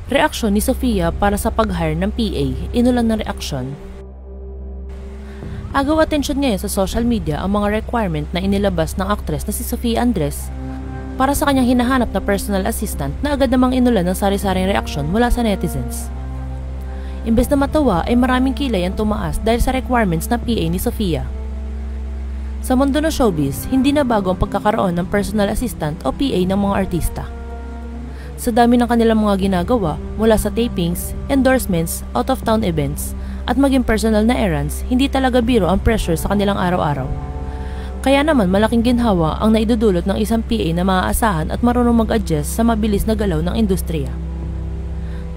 Reaksyon ni Sofia para sa pag-hire ng PA, inulan ng reaksyon. Agaw atensyon ngayon sa social media ang mga requirement na inilabas ng aktres na si Sofia Andres para sa kanyang hinahanap na personal assistant na agad namang inulan ng sari-saring reaksyon mula sa netizens. Imbes na matawa ay maraming kilay ang tumaas dahil sa requirements na PA ni Sofia. Sa mundo ng showbiz, hindi na bago ang pagkakaroon ng personal assistant o PA ng mga artista. Sa dami ng kanilang mga ginagawa mula sa tapings, endorsements, out-of-town events, at maging personal na errands, hindi talaga biro ang pressure sa kanilang araw-araw. Kaya naman malaking ginhawa ang naidudulot ng isang PA na maaasahan at marunong mag-adjust sa mabilis na galaw ng industriya.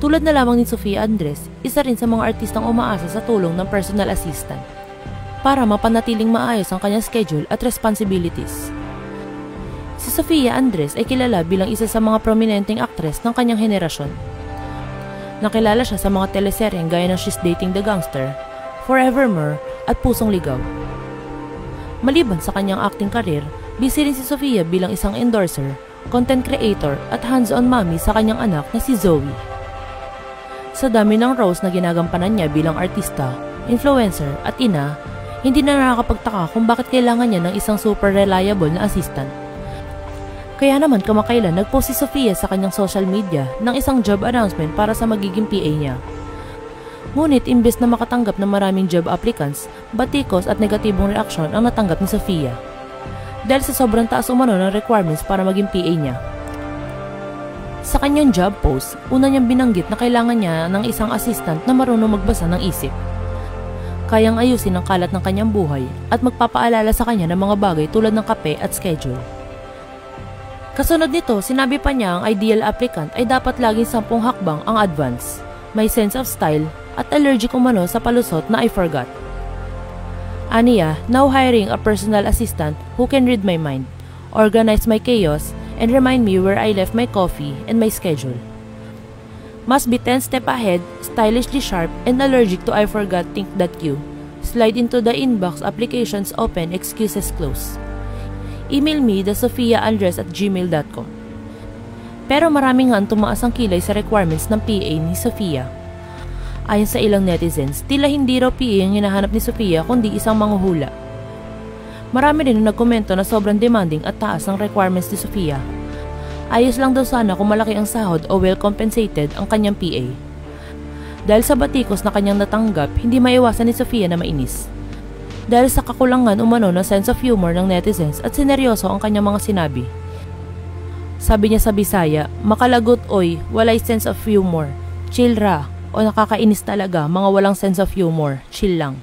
Tulad na lamang ni Sofia Andres, isa rin sa mga artistang umaasa sa tulong ng personal assistant para mapanatiling maayos ang kanyang schedule at responsibilities. Si Sofia Andres ay kilala bilang isa sa mga prominenteng aktres ng kanyang henerasyon. Nakilala siya sa mga teleseryeng gaya ng She's Dating the Gangster, Forevermore at Pusong Ligaw. Maliban sa kanyang acting career, busy rin si Sofia bilang isang endorser, content creator at hands-on mommy sa kanyang anak na si Zoe. Sa dami ng roles na ginagampanan niya bilang artista, influencer at ina, hindi na nakakapagtaka kung bakit kailangan niya ng isang super reliable na assistant. Kaya naman kamakailan nagpost si Sofia sa kanyang social media ng isang job announcement para sa magiging PA niya. Ngunit imbes na makatanggap ng maraming job applicants, batikos at negatibong reaksyon ang natanggap ni Sofia dahil sa sobrang taas umano ng requirements para maging PA niya. Sa kanyang job post, una niyang binanggit na kailangan niya ng isang assistant na marunong magbasa ng isip, kayang ayusin ang kalat ng kanyang buhay at magpapaalala sa kanya ng mga bagay tulad ng kape at schedule. Kasunod nito, sinabi pa niya ang ideal applicant ay dapat laging 10 hakbang ang advance, may sense of style at allergic umano sa palusot na I forgot. Aniya, now hiring a personal assistant who can read my mind, organize my chaos, and remind me where I left my coffee and my schedule. Must be 10 steps ahead, stylishly sharp, and allergic to I forgot think that you. Slide into the inbox, applications open, excuses close. Email me thesofiaandres@gmail.com. Pero maraming nga tumaas ang kilay sa requirements ng PA ni Sofia. Ayon sa ilang netizens, tila hindi raw PA ang hinahanap ni Sofia kundi isang manghuhula. Marami rin ang nagkomento na sobrang demanding at taas ang requirements ni Sofia. Ayos lang daw sana kung malaki ang sahod o well compensated ang kanyang PA. Dahil sa batikos na kanyang natanggap, hindi maiwasan ni Sofia na mainis. Dahil sa kakulangan umano ng sense of humor ng netizens at sineryoso ang kanyang mga sinabi. Sabi niya sa Bisaya, makalagot oy, walay sense of humor, chill ra, o nakakainis talaga, mga walang sense of humor, chill lang.